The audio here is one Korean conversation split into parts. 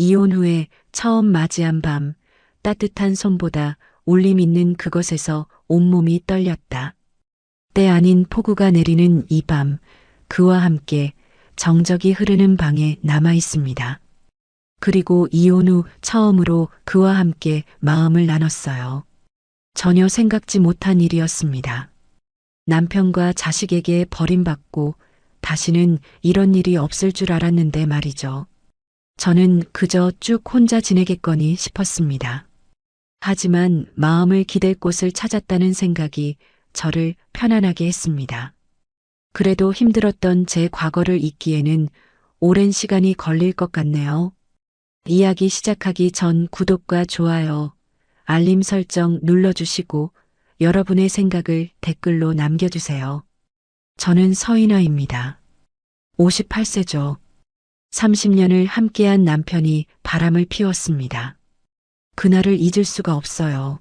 이혼 후에 처음 맞이한 밤, 따뜻한 손보다 울림 있는 그것에서 온몸이 떨렸다. 때 아닌 폭우가 내리는 이 밤, 그와 함께 정적이 흐르는 방에 남아 있습니다. 그리고 이혼 후 처음으로 그와 함께 마음을 나눴어요. 전혀 생각지 못한 일이었습니다. 남편과 자식에게 버림받고 다시는 이런 일이 없을 줄 알았는데 말이죠. 저는 그저 쭉 혼자 지내겠거니 싶었습니다. 하지만 마음을 기댈 곳을 찾았다는 생각이 저를 편안하게 했습니다. 그래도 힘들었던 제 과거를 잊기에는 오랜 시간이 걸릴 것 같네요. 이야기 시작하기 전 구독과 좋아요, 알림 설정 눌러주시고 여러분의 생각을 댓글로 남겨주세요. 저는 서인아입니다. 58세죠. 30년을 함께한 남편이 바람을 피웠습니다. 그날을 잊을 수가 없어요.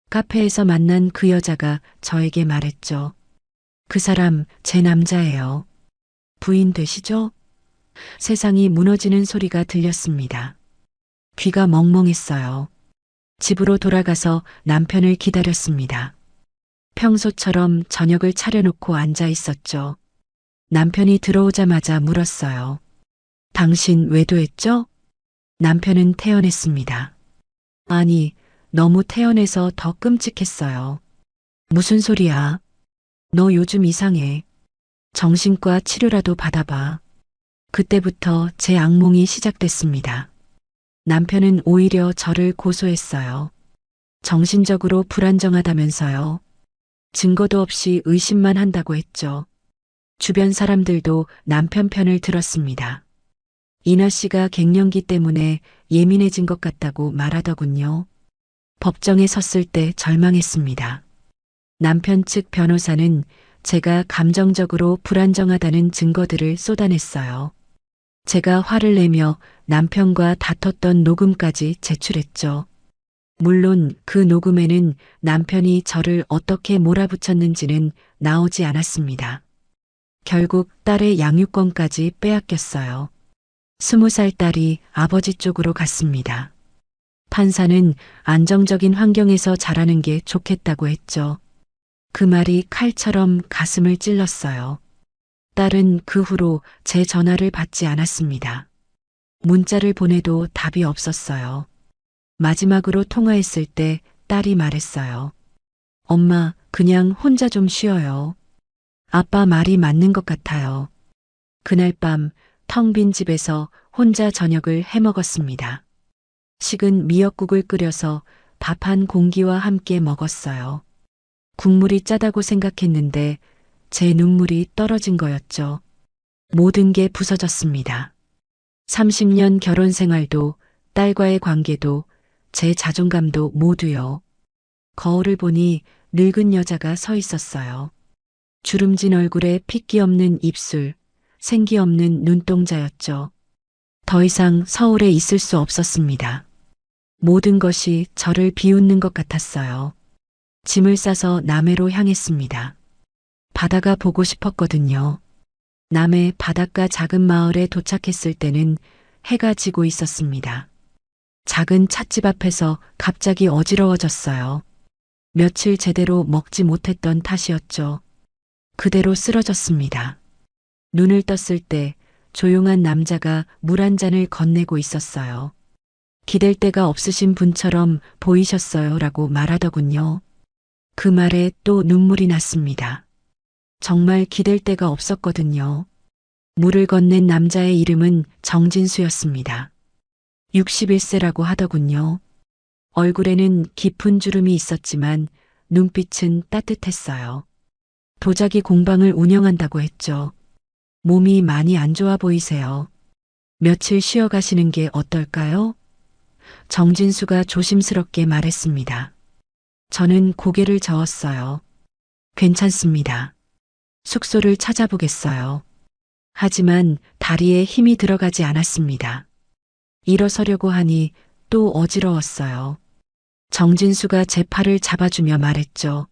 카페에서 만난 그 여자가 저에게 말했죠. 그 사람 제 남자예요. 부인 되시죠? 세상이 무너지는 소리가 들렸습니다. 귀가 멍멍했어요. 집으로 돌아가서 남편을 기다렸습니다. 평소처럼 저녁을 차려놓고 앉아 있었죠. 남편이 들어오자마자 물었어요. 당신 외도했죠? 남편은 태연했습니다. 아니, 너무 태연해서 더 끔찍했어요. 무슨 소리야? 너 요즘 이상해. 정신과 치료라도 받아봐. 그때부터 제 악몽이 시작됐습니다. 남편은 오히려 저를 고소했어요. 정신적으로 불안정하다면서요. 증거도 없이 의심만 한다고 했죠. 주변 사람들도 남편 편을 들었습니다. 이나 씨가 갱년기 때문에 예민해진 것 같다고 말하더군요. 법정에 섰을 때 절망했습니다. 남편 측 변호사는 제가 감정적으로 불안정하다는 증거들을 쏟아냈어요. 제가 화를 내며 남편과 다퉜던 녹음까지 제출했죠. 물론 그 녹음에는 남편이 저를 어떻게 몰아붙였는지는 나오지 않았습니다. 결국 딸의 양육권까지 빼앗겼어요. 20살 딸이 아버지 쪽으로 갔습니다. 판사는 안정적인 환경에서 자라는 게 좋겠다고 했죠. 그 말이 칼처럼 가슴을 찔렀어요. 딸은 그 후로 제 전화를 받지 않았습니다. 문자를 보내도 답이 없었어요. 마지막으로 통화했을 때 딸이 말했어요. 엄마, 그냥 혼자 좀 쉬어요. 아빠 말이 맞는 것 같아요. 그날 밤 텅 빈 집에서 혼자 저녁을 해먹었습니다. 식은 미역국을 끓여서 밥 한 공기와 함께 먹었어요. 국물이 짜다고 생각했는데 제 눈물이 떨어진 거였죠. 모든 게 부서졌습니다. 30년 결혼 생활도 딸과의 관계도 제 자존감도 모두요. 거울을 보니 늙은 여자가 서 있었어요. 주름진 얼굴에 핏기 없는 입술, 생기 없는 눈동자였죠. 더 이상 서울에 있을 수 없었습니다. 모든 것이 저를 비웃는 것 같았어요. 짐을 싸서 남해로 향했습니다. 바다가 보고 싶었거든요. 남해 바닷가 작은 마을에 도착했을 때는 해가 지고 있었습니다. 작은 찻집 앞에서 갑자기 어지러워졌어요. 며칠 제대로 먹지 못했던 탓이었죠. 그대로 쓰러졌습니다. 눈을 떴을 때 조용한 남자가 물 한 잔을 건네고 있었어요. 기댈 데가 없으신 분처럼 보이셨어요 라고 말하더군요. 그 말에 또 눈물이 났습니다. 정말 기댈 데가 없었거든요. 물을 건넨 남자의 이름은 정진수였습니다. 61세라고 하더군요. 얼굴에는 깊은 주름이 있었지만 눈빛은 따뜻했어요. 도자기 공방을 운영한다고 했죠. 몸이 많이 안 좋아 보이세요. 며칠 쉬어 가시는 게 어떨까요? 정진수가 조심스럽게 말했습니다. 저는 고개를 저었어요. 괜찮습니다. 숙소를 찾아보겠어요. 하지만 다리에 힘이 들어가지 않았습니다. 일어서려고 하니 또 어지러웠어요. 정진수가 제 팔을 잡아주며 말했죠.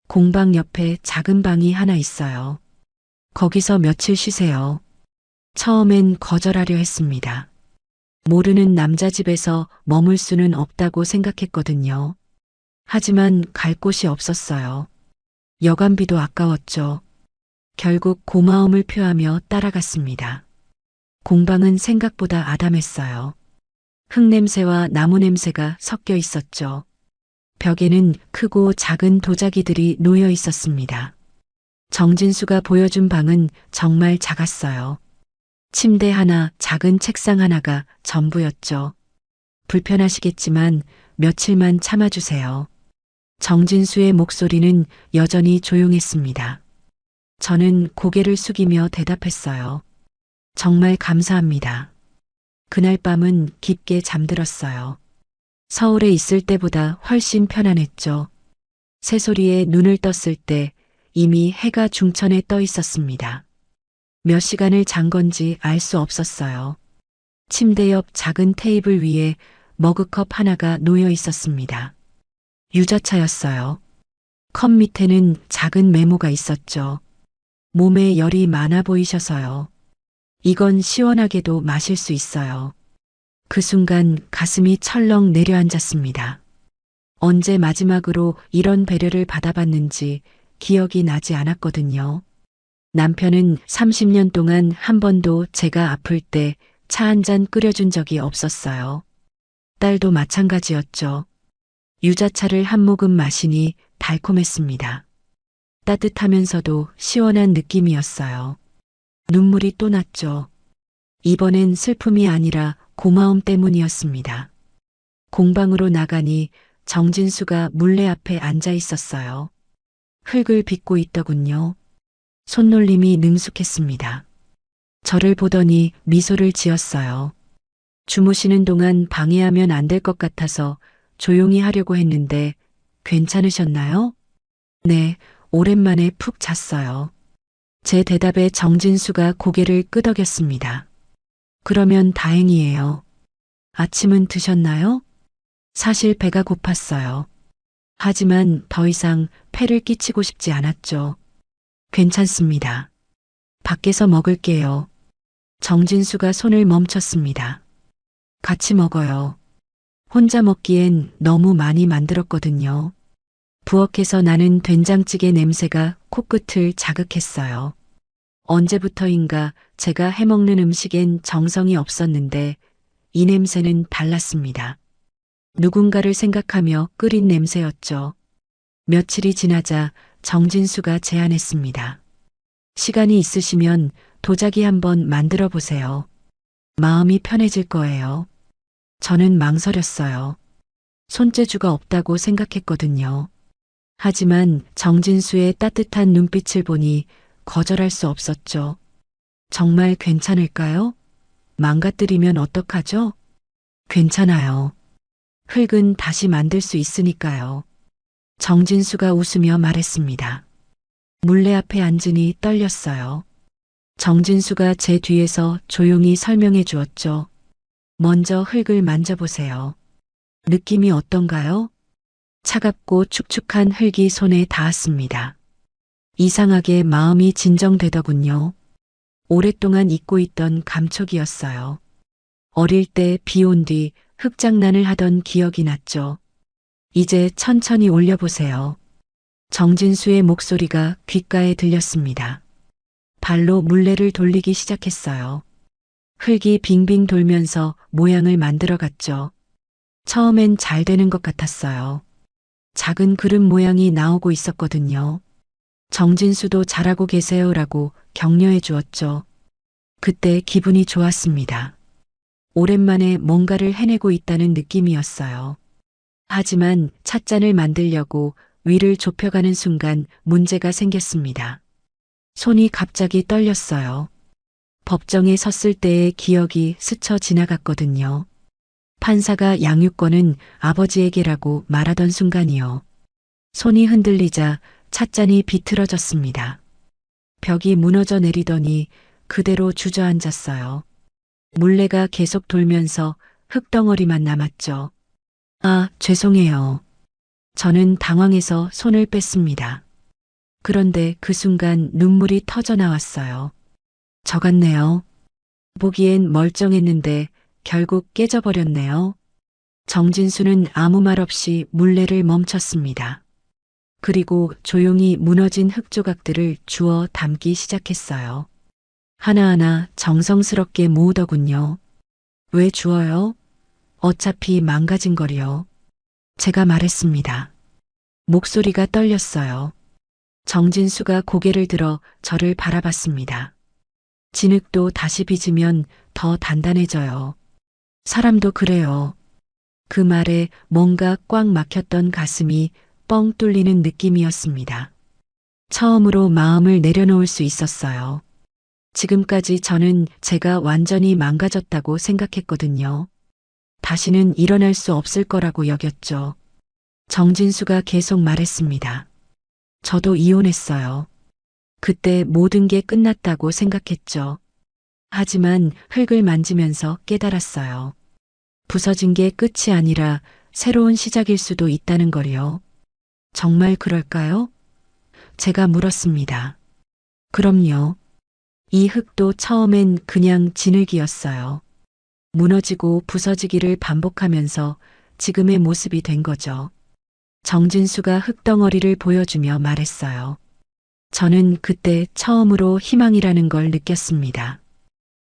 공방 옆에 작은 방이 하나 있어요. 거기서 며칠 쉬세요. 처음엔 거절하려 했습니다. 모르는 남자 집에서 머물 수는 없다고 생각했거든요. 하지만 갈 곳이 없었어요. 여간비도 아까웠죠. 결국 고마움을 표하며 따라갔습니다. 공방은 생각보다 아담했어요. 흙냄새와 나무 냄새가 섞여 있었죠. 벽에는 크고 작은 도자기들이 놓여 있었습니다. 정진수가 보여준 방은 정말 작았어요. 침대 하나, 작은 책상 하나가 전부였죠. 불편하시겠지만 며칠만 참아주세요. 정진수의 목소리는 여전히 조용했습니다. 저는 고개를 숙이며 대답했어요. 정말 감사합니다. 그날 밤은 깊게 잠들었어요. 서울에 있을 때보다 훨씬 편안했죠. 새소리에 눈을 떴을 때 이미 해가 중천에 떠 있었습니다. 몇 시간을 잔 건지 알 수 없었어요. 침대 옆 작은 테이블 위에 머그컵 하나가 놓여 있었습니다. 유자차였어요. 컵 밑에는 작은 메모가 있었죠. 몸에 열이 많아 보이셔서요. 이건 시원하게도 마실 수 있어요. 그 순간 가슴이 철렁 내려앉았습니다. 언제 마지막으로 이런 배려를 받아봤는지 기억이 나지 않았거든요. 남편은 30년 동안 한 번도 제가 아플 때 차 한 잔 끓여준 적이 없었어요. 딸도 마찬가지였죠. 유자차를 한 모금 마시니 달콤했습니다. 따뜻하면서도 시원한 느낌이었어요. 눈물이 또 났죠. 이번엔 슬픔이 아니라 고마움 때문이었습니다. 공방으로 나가니 정진수가 물레 앞에 앉아 있었어요. 흙을 빚고 있더군요. 손놀림이 능숙했습니다. 저를 보더니 미소를 지었어요. 주무시는 동안 방해하면 안 될 것 같아서 조용히 하려고 했는데 괜찮으셨나요? 네, 오랜만에 푹 잤어요. 제 대답에 정진수가 고개를 끄덕였습니다. 그러면 다행이에요. 아침은 드셨나요? 사실 배가 고팠어요. 하지만 더 이상 폐를 끼치고 싶지 않았죠. 괜찮습니다. 밖에서 먹을게요. 정진수가 손을 멈췄습니다. 같이 먹어요. 혼자 먹기엔 너무 많이 만들었거든요. 부엌에서 나는 된장찌개 냄새가 코끝을 자극했어요. 언제부터인가 제가 해먹는 음식엔 정성이 없었는데 이 냄새는 달랐습니다. 누군가를 생각하며 끓인 냄새였죠. 며칠이 지나자 정진수가 제안했습니다. 시간이 있으시면 도자기 한번 만들어 보세요. 마음이 편해질 거예요. 저는 망설였어요. 손재주가 없다고 생각했거든요. 하지만 정진수의 따뜻한 눈빛을 보니 거절할 수 없었죠. 정말 괜찮을까요? 망가뜨리면 어떡하죠? 괜찮아요. 흙은 다시 만들 수 있으니까요. 정진수가 웃으며 말했습니다. 물레 앞에 앉으니 떨렸어요. 정진수가 제 뒤에서 조용히 설명해 주었죠. 먼저 흙을 만져보세요. 느낌이 어떤가요? 차갑고 축축한 흙이 손에 닿았습니다. 이상하게 마음이 진정되더군요. 오랫동안 잊고 있던 감촉이었어요. 어릴 때 비 온 뒤 흙장난을 하던 기억이 났죠. 이제 천천히 올려보세요. 정진수의 목소리가 귓가에 들렸습니다. 발로 물레를 돌리기 시작했어요. 흙이 빙빙 돌면서 모양을 만들어갔죠. 처음엔 잘 되는 것 같았어요. 작은 그릇 모양이 나오고 있었거든요. 정진수도 잘하고 계세요라고 격려해 주었죠. 그때 기분이 좋았습니다. 오랜만에 뭔가를 해내고 있다는 느낌이었어요. 하지만 찻잔을 만들려고 위를 좁혀가는 순간 문제가 생겼습니다. 손이 갑자기 떨렸어요. 법정에 섰을 때의 기억이 스쳐 지나갔거든요. 판사가 양육권은 아버지에게라고 말하던 순간이요. 손이 흔들리자 찻잔이 비틀어졌습니다. 벽이 무너져 내리더니 그대로 주저앉았어요. 물레가 계속 돌면서 흙덩어리만 남았죠. 아, 죄송해요. 저는 당황해서 손을 뺐습니다. 그런데 그 순간 눈물이 터져 나왔어요. 저 같네요. 보기엔 멀쩡했는데 결국 깨져버렸네요. 정진수는 아무 말 없이 물레를 멈췄습니다. 그리고 조용히 무너진 흙 조각들을 주워 담기 시작했어요. 하나하나 정성스럽게 모으더군요. 왜 주워요? 어차피 망가진 거리요. 제가 말했습니다. 목소리가 떨렸어요. 정진수가 고개를 들어 저를 바라봤습니다. 진흙도 다시 빚으면 더 단단해져요. 사람도 그래요. 그 말에 뭔가 꽉 막혔던 가슴이 뻥 뚫리는 느낌이었습니다. 처음으로 마음을 내려놓을 수 있었어요. 지금까지 저는 제가 완전히 망가졌다고 생각했거든요. 다시는 일어날 수 없을 거라고 여겼죠. 정진수가 계속 말했습니다. 저도 이혼했어요. 그때 모든 게 끝났다고 생각했죠. 하지만 흙을 만지면서 깨달았어요. 부서진 게 끝이 아니라 새로운 시작일 수도 있다는 걸요. 정말 그럴까요? 제가 물었습니다. 그럼요. 이 흙도 처음엔 그냥 진흙이었어요. 무너지고 부서지기를 반복하면서 지금의 모습이 된 거죠. 정진수가 흙덩어리를 보여주며 말했어요. 저는 그때 처음으로 희망이라는 걸 느꼈습니다.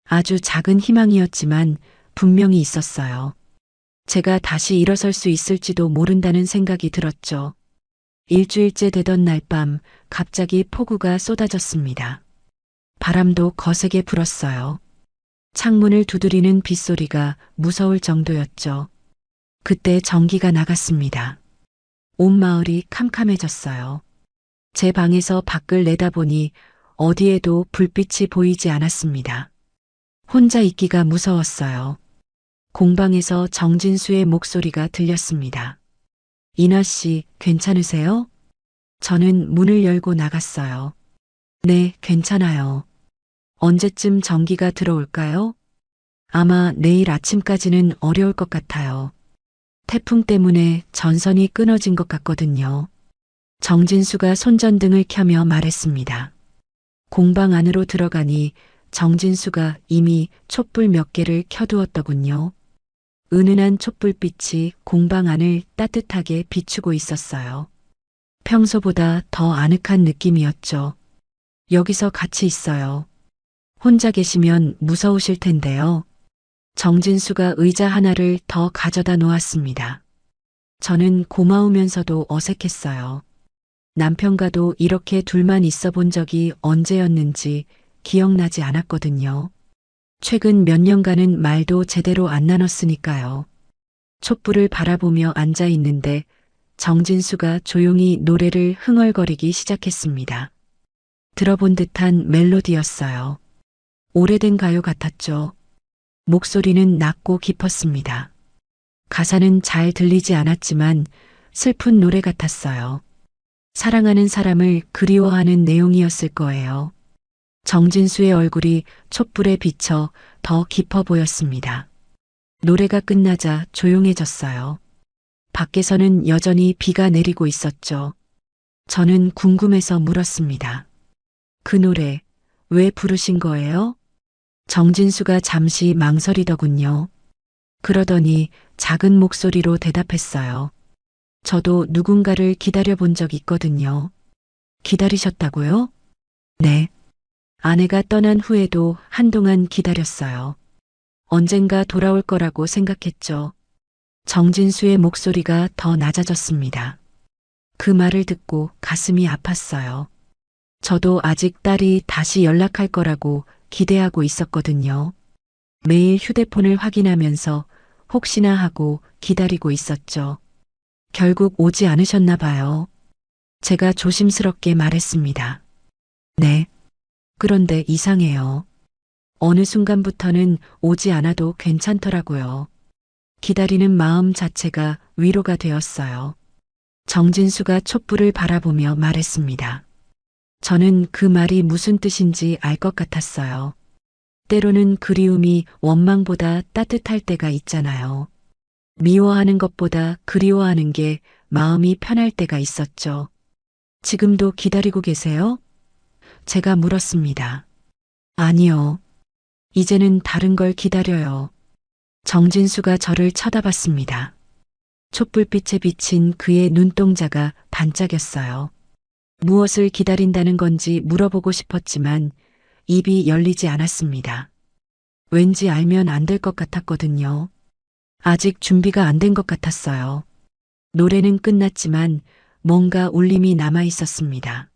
아주 작은 희망이었지만 분명히 있었어요. 제가 다시 일어설 수 있을지도 모른다는 생각이 들었죠. 일주일째 되던 날 밤 갑자기 폭우가 쏟아졌습니다. 바람도 거세게 불었어요. 창문을 두드리는 빗소리가 무서울 정도였죠. 그때 전기가 나갔습니다. 온 마을이 캄캄해졌어요. 제 방에서 밖을 내다보니 어디에도 불빛이 보이지 않았습니다. 혼자 있기가 무서웠어요. 공방에서 정진수의 목소리가 들렸습니다. 이나 씨, 괜찮으세요? 저는 문을 열고 나갔어요. 네, 괜찮아요. 언제쯤 전기가 들어올까요? 아마 내일 아침까지는 어려울 것 같아요. 태풍 때문에 전선이 끊어진 것 같거든요. 정진수가 손전등을 켜며 말했습니다. 공방 안으로 들어가니 정진수가 이미 촛불 몇 개를 켜두었더군요. 은은한 촛불빛이 공방 안을 따뜻하게 비추고 있었어요. 평소보다 더 아늑한 느낌이었죠. 여기서 같이 있어요. 혼자 계시면 무서우실 텐데요. 정진수가 의자 하나를 더 가져다 놓았습니다. 저는 고마우면서도 어색했어요. 남편과도 이렇게 둘만 있어 본 적이 언제였는지 기억나지 않았거든요. 최근 몇 년간은 말도 제대로 안 나눴으니까요. 촛불을 바라보며 앉아 있는데 정진수가 조용히 노래를 흥얼거리기 시작했습니다. 들어본 듯한 멜로디였어요. 오래된 가요 같았죠. 목소리는 낮고 깊었습니다. 가사는 잘 들리지 않았지만 슬픈 노래 같았어요. 사랑하는 사람을 그리워하는 내용이었을 거예요. 정진수의 얼굴이 촛불에 비쳐 더 깊어 보였습니다. 노래가 끝나자 조용해졌어요. 밖에서는 여전히 비가 내리고 있었죠. 저는 궁금해서 물었습니다. 그 노래 왜 부르신 거예요? 정진수가 잠시 망설이더군요. 그러더니 작은 목소리로 대답했어요. 저도 누군가를 기다려 본 적 있거든요. 기다리셨다고요? 네. 아내가 떠난 후에도 한동안 기다렸어요. 언젠가 돌아올 거라고 생각했죠. 정진수의 목소리가 더 낮아졌습니다. 그 말을 듣고 가슴이 아팠어요. 저도 아직 딸이 다시 연락할 거라고 기대하고 있었거든요. 매일 휴대폰을 확인하면서 혹시나 하고 기다리고 있었죠. 결국 오지 않으셨나 봐요. 제가 조심스럽게 말했습니다. 네. 그런데 이상해요. 어느 순간부터는 오지 않아도 괜찮더라고요. 기다리는 마음 자체가 위로가 되었어요. 정진수가 촛불을 바라보며 말했습니다. 저는 그 말이 무슨 뜻인지 알 것 같았어요. 때로는 그리움이 원망보다 따뜻할 때가 있잖아요. 미워하는 것보다 그리워하는 게 마음이 편할 때가 있었죠. 지금도 기다리고 계세요? 제가 물었습니다. 아니요. 이제는 다른 걸 기다려요. 정진수가 저를 쳐다봤습니다. 촛불빛에 비친 그의 눈동자가 반짝였어요. 무엇을 기다린다는 건지 물어보고 싶었지만 입이 열리지 않았습니다. 왠지 알면 안 될 것 같았거든요. 아직 준비가 안 된 것 같았어요. 노래는 끝났지만 뭔가 울림이 남아 있었습니다.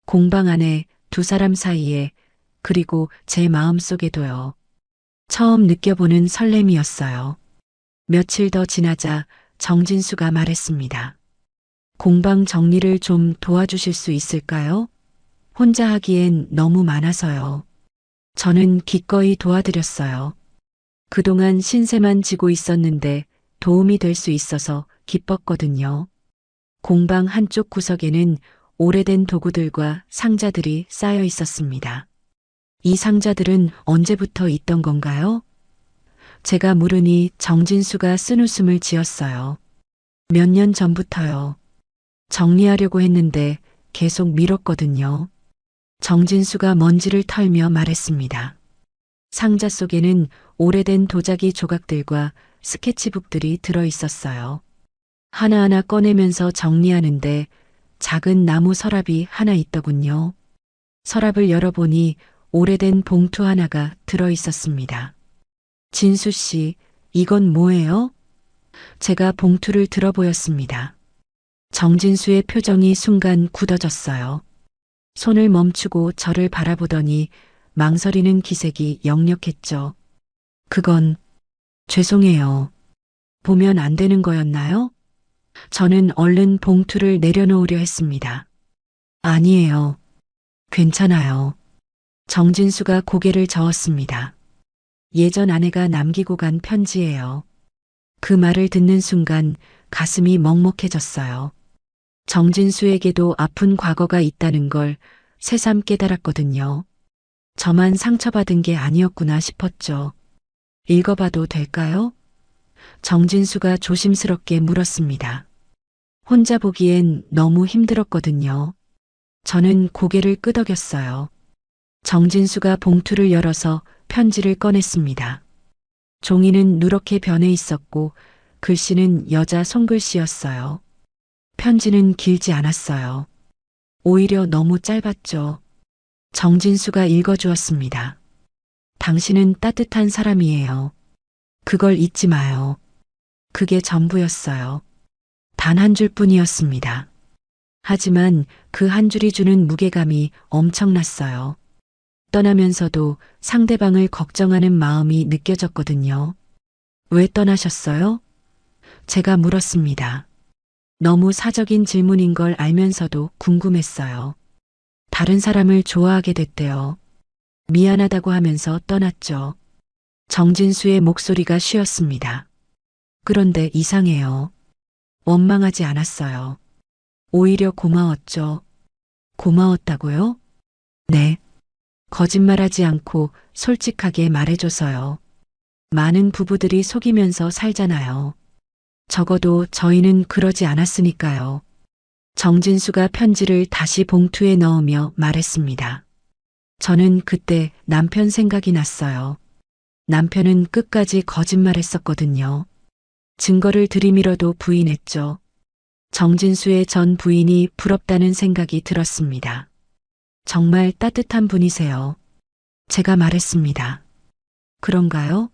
공방 안에 두 사람 사이에 그리고 제 마음속에도요. 처음 느껴보는 설렘이었어요. 며칠 더 지나자 정진수가 말했습니다. 공방 정리를 좀 도와주실 수 있을까요? 혼자 하기엔 너무 많아서요. 저는 기꺼이 도와드렸어요. 그동안 신세만 지고 있었는데 도움이 될 수 있어서 기뻤거든요. 공방 한쪽 구석에는 오래된 도구들과 상자들이 쌓여 있었습니다. 이 상자들은 언제부터 있던 건가요? 제가 물으니 정진수가 쓴웃음을 지었어요. 몇 년 전부터요. 정리하려고 했는데 계속 미뤘거든요. 정진수가 먼지를 털며 말했습니다. 상자 속에는 오래된 도자기 조각들과 스케치북들이 들어 있었어요. 하나하나 꺼내면서 정리하는데 작은 나무 서랍이 하나 있더군요. 서랍을 열어보니 오래된 봉투 하나가 들어 있었습니다. 진수 씨, 이건 뭐예요? 제가 봉투를 들어 보였습니다. 정진수의 표정이 순간 굳어졌어요. 손을 멈추고 저를 바라보더니 망설이는 기색이 역력했죠. 그건 죄송해요. 보면 안 되는 거였나요? 저는 얼른 봉투를 내려놓으려 했습니다. 아니에요. 괜찮아요. 정진수가 고개를 저었습니다. 예전 아내가 남기고 간 편지예요. 그 말을 듣는 순간 가슴이 먹먹해졌어요. 정진수에게도 아픈 과거가 있다는 걸 새삼 깨달았거든요. 저만 상처받은 게 아니었구나 싶었죠. 읽어봐도 될까요? 정진수가 조심스럽게 물었습니다. 혼자 보기엔 너무 힘들었거든요. 저는 고개를 끄덕였어요. 정진수가 봉투를 열어서 편지를 꺼냈습니다. 종이는 누렇게 변해 있었고 글씨는 여자 손글씨였어요. 편지는 길지 않았어요. 오히려 너무 짧았죠. 정진수가 읽어주었습니다. 당신은 따뜻한 사람이에요. 그걸 잊지 마요. 그게 전부였어요. 단 한 줄뿐이었습니다. 하지만 그 한 줄이 주는 무게감이 엄청났어요. 떠나면서도 상대방을 걱정하는 마음이 느껴졌거든요. 왜 떠나셨어요? 제가 물었습니다. 너무 사적인 질문인 걸 알면서도 궁금했어요. 다른 사람을 좋아하게 됐대요. 미안하다고 하면서 떠났죠. 정진수의 목소리가 쉬었습니다. 그런데 이상해요. 원망하지 않았어요. 오히려 고마웠죠. 고마웠다고요? 네. 거짓말하지 않고 솔직하게 말해줘서요. 많은 부부들이 속이면서 살잖아요. 적어도 저희는 그러지 않았으니까요. 정진수가 편지를 다시 봉투에 넣으며 말했습니다. 저는 그때 남편 생각이 났어요. 남편은 끝까지 거짓말했었거든요. 증거를 들이밀어도 부인했죠. 정진수의 전 부인이 부럽다는 생각이 들었습니다. 정말 따뜻한 분이세요. 제가 말했습니다. 그런가요?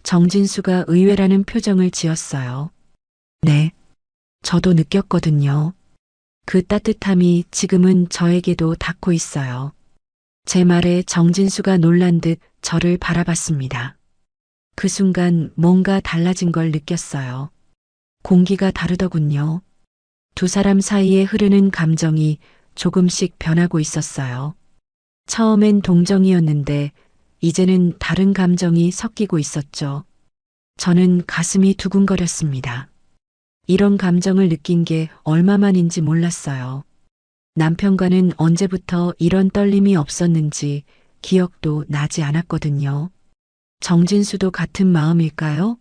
정진수가 의외라는 표정을 지었어요. 네, 저도 느꼈거든요. 그 따뜻함이 지금은 저에게도 닿고 있어요. 제 말에 정진수가 놀란 듯 저를 바라봤습니다. 그 순간 뭔가 달라진 걸 느꼈어요. 공기가 다르더군요. 두 사람 사이에 흐르는 감정이 조금씩 변하고 있었어요. 처음엔 동정이었는데 이제는 다른 감정이 섞이고 있었죠. 저는 가슴이 두근거렸습니다. 이런 감정을 느낀 게 얼마만인지 몰랐어요. 남편과는 언제부터 이런 떨림이 없었는지 기억도 나지 않았거든요. 정진수도 같은 마음일까요?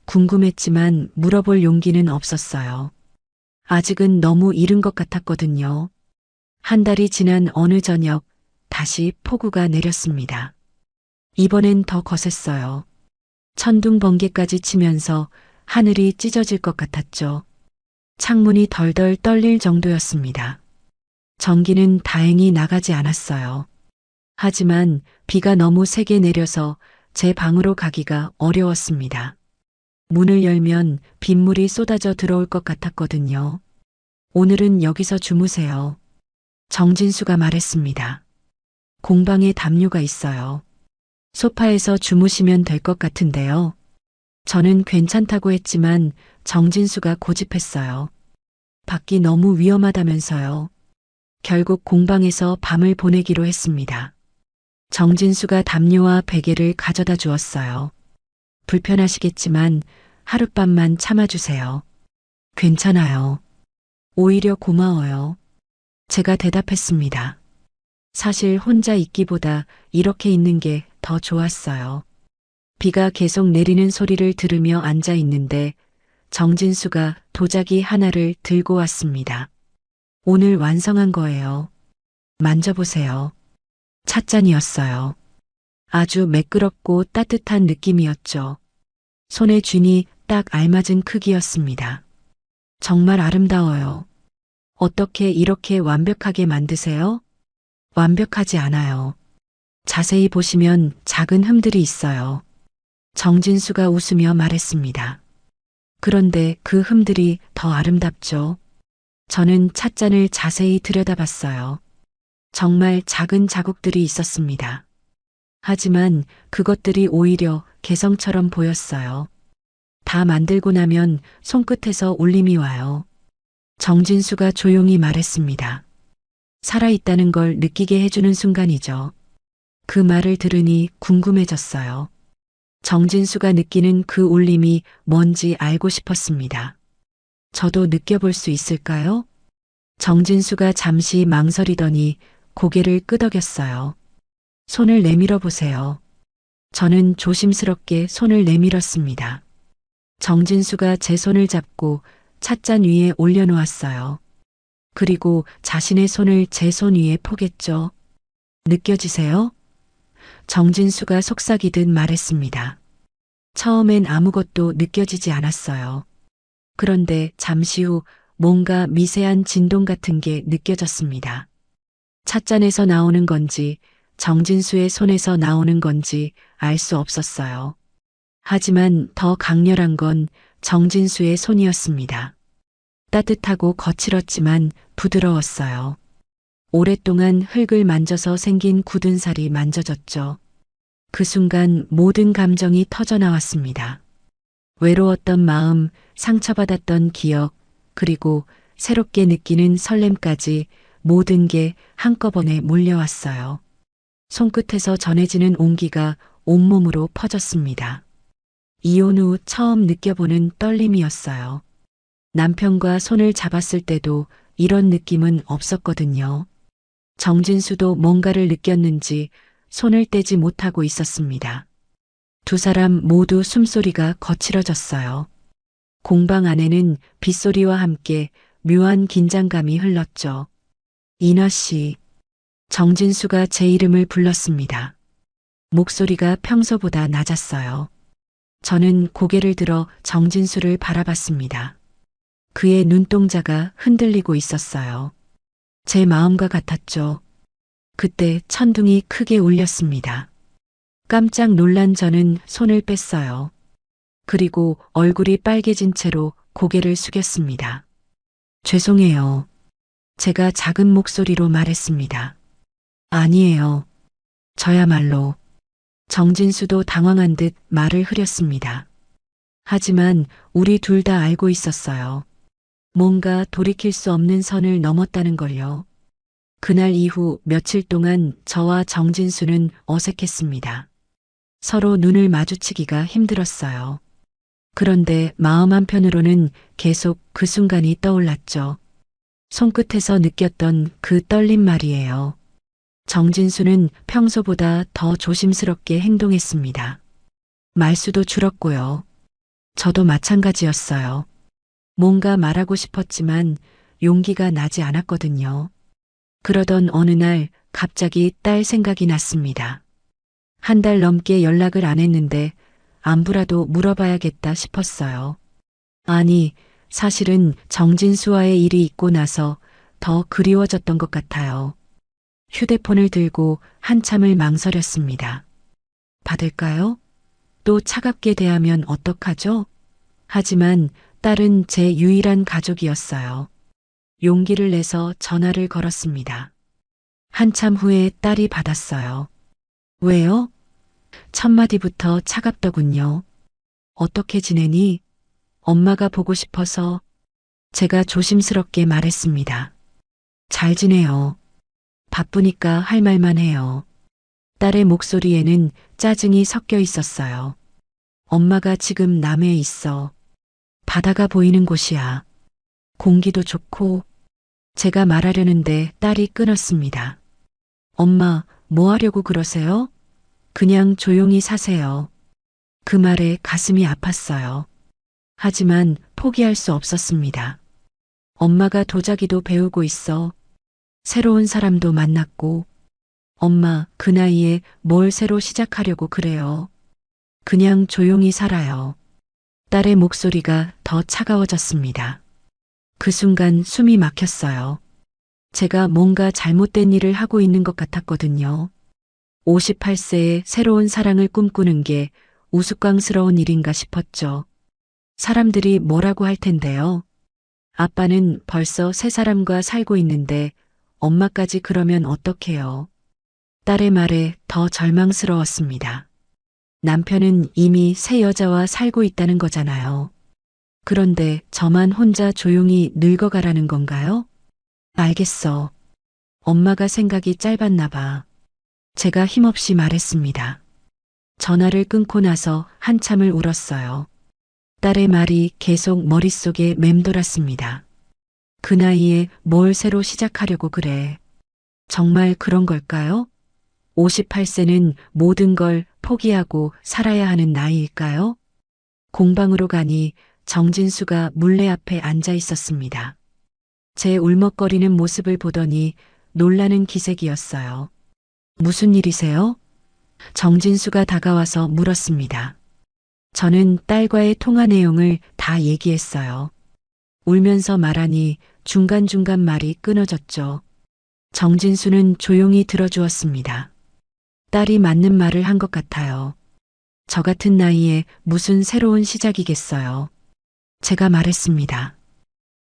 궁금했지만 물어볼 용기는 없었어요. 아직은 너무 이른 것 같았거든요. 한 달이 지난 어느 저녁 다시 폭우가 내렸습니다. 이번엔 더 거셌어요. 천둥 번개까지 치면서 하늘이 찢어질 것 같았죠. 창문이 덜덜 떨릴 정도였습니다. 전기는 다행히 나가지 않았어요. 하지만 비가 너무 세게 내려서 제 방으로 가기가 어려웠습니다. 문을 열면 빗물이 쏟아져 들어올 것 같았거든요. 오늘은 여기서 주무세요. 정진수가 말했습니다. 공방에 담요가 있어요. 소파에서 주무시면 될 것 같은데요. 저는 괜찮다고 했지만 정진수가 고집했어요. 밖이 너무 위험하다면서요. 결국 공방에서 밤을 보내기로 했습니다. 정진수가 담요와 베개를 가져다 주었어요. 불편하시겠지만 하룻밤만 참아주세요. 괜찮아요. 오히려 고마워요. 제가 대답했습니다. 사실 혼자 있기보다 이렇게 있는 게 더 좋았어요. 비가 계속 내리는 소리를 들으며 앉아 있는데 정진수가 도자기 하나를 들고 왔습니다. 오늘 완성한 거예요. 만져보세요. 찻잔이었어요. 아주 매끄럽고 따뜻한 느낌이었죠. 손에 쥐니 딱 알맞은 크기였습니다. 정말 아름다워요. 어떻게 이렇게 완벽하게 만드세요? 완벽하지 않아요. 자세히 보시면 작은 흠들이 있어요. 정진수가 웃으며 말했습니다. 그런데 그 흠들이 더 아름답죠. 저는 찻잔을 자세히 들여다봤어요. 정말 작은 자국들이 있었습니다. 하지만 그것들이 오히려 개성처럼 보였어요. 다 만들고 나면 손끝에서 울림이 와요. 정진수가 조용히 말했습니다. 살아있다는 걸 느끼게 해주는 순간이죠. 그 말을 들으니 궁금해졌어요. 정진수가 느끼는 그 울림이 뭔지 알고 싶었습니다. 저도 느껴볼 수 있을까요? 정진수가 잠시 망설이더니 고개를 끄덕였어요. 손을 내밀어 보세요. 저는 조심스럽게 손을 내밀었습니다. 정진수가 제 손을 잡고 찻잔 위에 올려놓았어요. 그리고 자신의 손을 제 손 위에 포겠죠. 느껴지세요? 정진수가 속삭이듯 말했습니다. 처음엔 아무것도 느껴지지 않았어요. 그런데 잠시 후 뭔가 미세한 진동 같은 게 느껴졌습니다. 찻잔에서 나오는 건지 정진수의 손에서 나오는 건지 알 수 없었어요. 하지만 더 강렬한 건 정진수의 손이었습니다. 따뜻하고 거칠었지만 부드러웠어요. 오랫동안 흙을 만져서 생긴 굳은 살이 만져졌죠. 그 순간 모든 감정이 터져나왔습니다. 외로웠던 마음, 상처받았던 기억, 그리고 새롭게 느끼는 설렘까지 모든 게 한꺼번에 몰려왔어요. 손끝에서 전해지는 온기가 온몸으로 퍼졌습니다. 이혼 후 처음 느껴보는 떨림이었어요. 남편과 손을 잡았을 때도 이런 느낌은 없었거든요. 정진수도 뭔가를 느꼈는지 손을 떼지 못하고 있었습니다. 두 사람 모두 숨소리가 거칠어졌어요. 공방 안에는 빗소리와 함께 묘한 긴장감이 흘렀죠. 인화 씨, 정진수가 제 이름을 불렀습니다. 목소리가 평소보다 낮았어요. 저는 고개를 들어 정진수를 바라봤습니다. 그의 눈동자가 흔들리고 있었어요. 제 마음과 같았죠. 그때 천둥이 크게 울렸습니다. 깜짝 놀란 저는 손을 뺐어요. 그리고 얼굴이 빨개진 채로 고개를 숙였습니다. 죄송해요. 제가 작은 목소리로 말했습니다. 아니에요. 저야말로. 정진수도 당황한 듯 말을 흐렸습니다. 하지만 우리 둘 다 알고 있었어요. 뭔가 돌이킬 수 없는 선을 넘었다는 걸요. 그날 이후 며칠 동안 저와 정진수는 어색했습니다. 서로 눈을 마주치기가 힘들었어요. 그런데 마음 한편으로는 계속 그 순간이 떠올랐죠. 손끝에서 느꼈던 그 떨림 말이에요. 정진수는 평소보다 더 조심스럽게 행동했습니다. 말수도 줄었고요. 저도 마찬가지였어요. 뭔가 말하고 싶었지만 용기가 나지 않았거든요. 그러던 어느 날 갑자기 딸 생각이 났습니다. 한 달 넘게 연락을 안 했는데 안부라도 물어봐야겠다 싶었어요. 아니, 사실은 정진수와의 일이 있고 나서 더 그리워졌던 것 같아요. 휴대폰을 들고 한참을 망설였습니다. 받을까요? 또 차갑게 대하면 어떡하죠? 하지만 딸은 제 유일한 가족이었어요. 용기를 내서 전화를 걸었습니다. 한참 후에 딸이 받았어요. 왜요? 첫 마디부터 차갑더군요. 어떻게 지내니? 엄마가 보고 싶어서. 제가 조심스럽게 말했습니다. 잘 지내요. 바쁘니까 할 말만 해요. 딸의 목소리에는 짜증이 섞여 있었어요. 엄마가 지금 남해에 있어. 바다가 보이는 곳이야. 공기도 좋고. 제가 말하려는데 딸이 끊었습니다. 엄마, 뭐 하려고 그러세요? 그냥 조용히 사세요. 그 말에 가슴이 아팠어요. 하지만 포기할 수 없었습니다. 엄마가 도자기도 배우고 있어. 새로운 사람도 만났고. 엄마, 그 나이에 뭘 새로 시작하려고 그래요. 그냥 조용히 살아요. 딸의 목소리가 더 차가워졌습니다. 그 순간 숨이 막혔어요. 제가 뭔가 잘못된 일을 하고 있는 것 같았거든요. 58세에 새로운 사랑을 꿈꾸는 게 우스꽝스러운 일인가 싶었죠. 사람들이 뭐라고 할 텐데요. 아빠는 벌써 새 사람과 살고 있는데 엄마까지 그러면 어떡해요. 딸의 말에 더 절망스러웠습니다. 남편은 이미 새 여자와 살고 있다는 거잖아요. 그런데 저만 혼자 조용히 늙어가라는 건가요? 알겠어. 엄마가 생각이 짧았나 봐. 제가 힘없이 말했습니다. 전화를 끊고 나서 한참을 울었어요. 딸의 말이 계속 머릿속에 맴돌았습니다. 그 나이에 뭘 새로 시작하려고 그래. 정말 그런 걸까요? 58세는 모든 걸 포기하고 살아야 하는 나이일까요? 공방으로 가니 정진수가 물레 앞에 앉아 있었습니다. 제 울먹거리는 모습을 보더니 놀라는 기색이었어요. 무슨 일이세요? 정진수가 다가와서 물었습니다. 저는 딸과의 통화 내용을 다 얘기했어요. 울면서 말하니 중간중간 말이 끊어졌죠. 정진수는 조용히 들어주었습니다. 딸이 맞는 말을 한 것 같아요. 저 같은 나이에 무슨 새로운 시작이겠어요. 제가 말했습니다.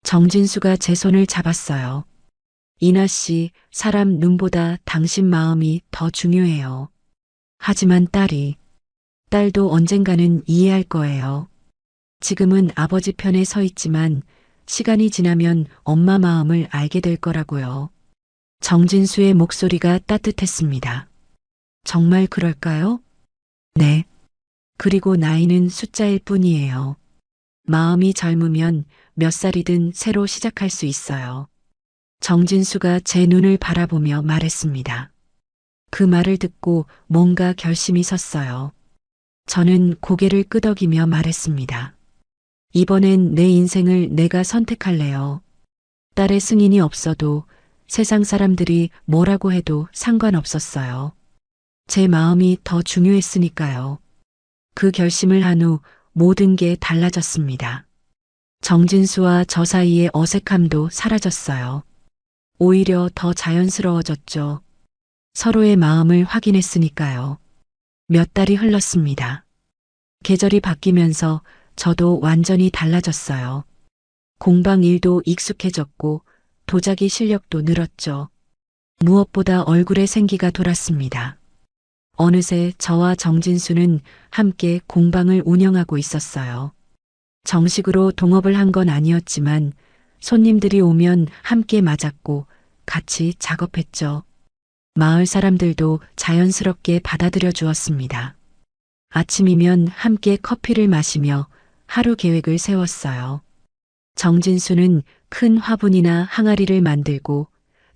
정진수가 제 손을 잡았어요. 이나 씨, 사람 눈보다 당신 마음이 더 중요해요. 하지만 딸도 언젠가는 이해할 거예요. 지금은 아버지 편에 서 있지만 시간이 지나면 엄마 마음을 알게 될 거라고요. 정진수의 목소리가 따뜻했습니다. 정말 그럴까요? 네. 그리고 나이는 숫자일 뿐이에요. 마음이 젊으면 몇 살이든 새로 시작할 수 있어요. 정진수가 제 눈을 바라보며 말했습니다. 그 말을 듣고 뭔가 결심이 섰어요. 저는 고개를 끄덕이며 말했습니다. 이번엔 내 인생을 내가 선택할래요. 딸의 승인이 없어도 세상 사람들이 뭐라고 해도 상관없었어요. 제 마음이 더 중요했으니까요. 그 결심을 한 후 모든 게 달라졌습니다. 정진수와 저 사이의 어색함도 사라졌어요. 오히려 더 자연스러워졌죠. 서로의 마음을 확인했으니까요. 몇 달이 흘렀습니다. 계절이 바뀌면서 저도 완전히 달라졌어요. 공방 일도 익숙해졌고 도자기 실력도 늘었죠. 무엇보다 얼굴에 생기가 돌았습니다. 어느새 저와 정진수는 함께 공방을 운영하고 있었어요. 정식으로 동업을 한 건 아니었지만 손님들이 오면 함께 맞았고 같이 작업했죠. 마을 사람들도 자연스럽게 받아들여 주었습니다. 아침이면 함께 커피를 마시며 하루 계획을 세웠어요. 정진수는 큰 화분이나 항아리를 만들고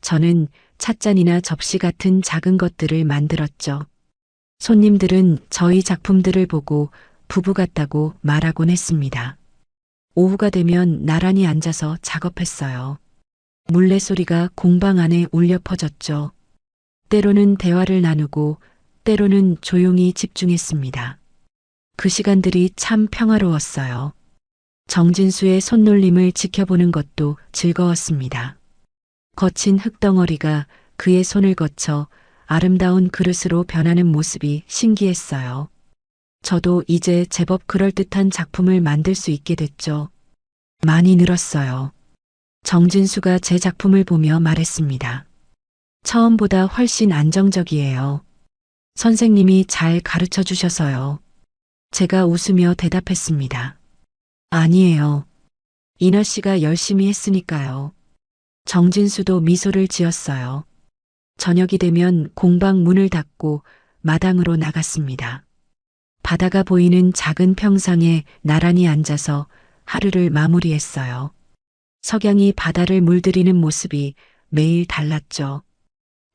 저는 찻잔이나 접시 같은 작은 것들을 만들었죠. 손님들은 저희 작품들을 보고 부부 같다고 말하곤 했습니다. 오후가 되면 나란히 앉아서 작업했어요. 물레 소리가 공방 안에 울려 퍼졌죠. 때로는 대화를 나누고 때로는 조용히 집중했습니다. 그 시간들이 참 평화로웠어요. 정진수의 손놀림을 지켜보는 것도 즐거웠습니다. 거친 흙덩어리가 그의 손을 거쳐 아름다운 그릇으로 변하는 모습이 신기했어요. 저도 이제 제법 그럴듯한 작품을 만들 수 있게 됐죠. 많이 늘었어요. 정진수가 제 작품을 보며 말했습니다. 처음보다 훨씬 안정적이에요. 선생님이 잘 가르쳐 주셔서요. 제가 웃으며 대답했습니다. 아니에요. 이나 씨가 열심히 했으니까요. 정진수도 미소를 지었어요. 저녁이 되면 공방 문을 닫고 마당으로 나갔습니다. 바다가 보이는 작은 평상에 나란히 앉아서 하루를 마무리했어요. 석양이 바다를 물들이는 모습이 매일 달랐죠.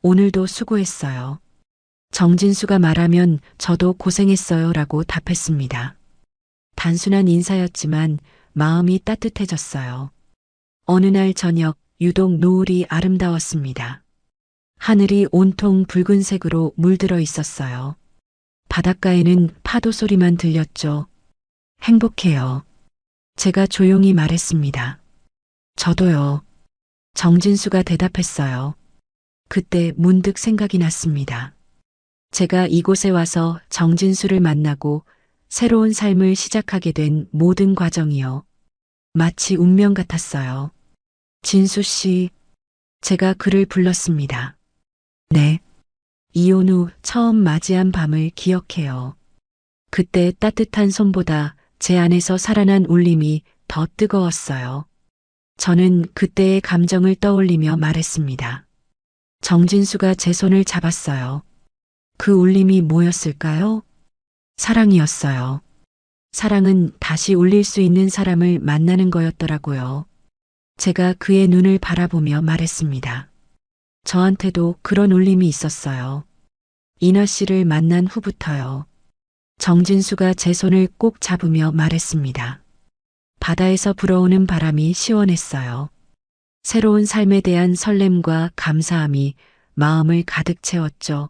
오늘도 수고했어요. 정진수가 말하면 저도 고생했어요 라고 답했습니다. 단순한 인사였지만 마음이 따뜻해졌어요. 어느 날 저녁 유독 노을이 아름다웠습니다. 하늘이 온통 붉은색으로 물들어 있었어요. 바닷가에는 파도 소리만 들렸죠. 행복해요. 제가 조용히 말했습니다. 저도요. 정진수가 대답했어요. 그때 문득 생각이 났습니다. 제가 이곳에 와서 정진수를 만나고 새로운 삶을 시작하게 된 모든 과정이요. 마치 운명 같았어요. 진수 씨, 제가 그를 불렀습니다. 네. 이혼 후 처음 맞이한 밤을 기억해요. 그때 따뜻한 손보다 제 안에서 살아난 울림이 더 뜨거웠어요. 저는 그때의 감정을 떠올리며 말했습니다. 정진수가 제 손을 잡았어요. 그 울림이 뭐였을까요? 사랑이었어요. 사랑은 다시 울릴 수 있는 사람을 만나는 거였더라고요. 제가 그의 눈을 바라보며 말했습니다. 저한테도 그런 울림이 있었어요. 이나 씨를 만난 후부터요. 정진수가 제 손을 꼭 잡으며 말했습니다. 바다에서 불어오는 바람이 시원했어요. 새로운 삶에 대한 설렘과 감사함이 마음을 가득 채웠죠.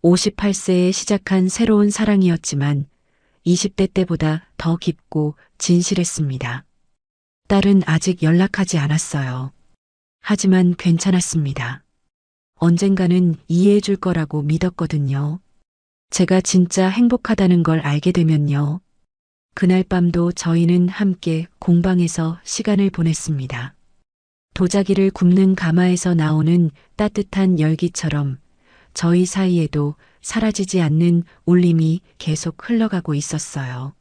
58세에 시작한 새로운 사랑이었지만 20대 때보다 더 깊고 진실했습니다. 딸은 아직 연락하지 않았어요. 하지만 괜찮았습니다. 언젠가는 이해해 줄 거라고 믿었거든요. 제가 진짜 행복하다는 걸 알게 되면요. 그날 밤도 저희는 함께 공방에서 시간을 보냈습니다. 도자기를 굽는 가마에서 나오는 따뜻한 열기처럼 저희 사이에도 사라지지 않는 울림이 계속 흘러가고 있었어요.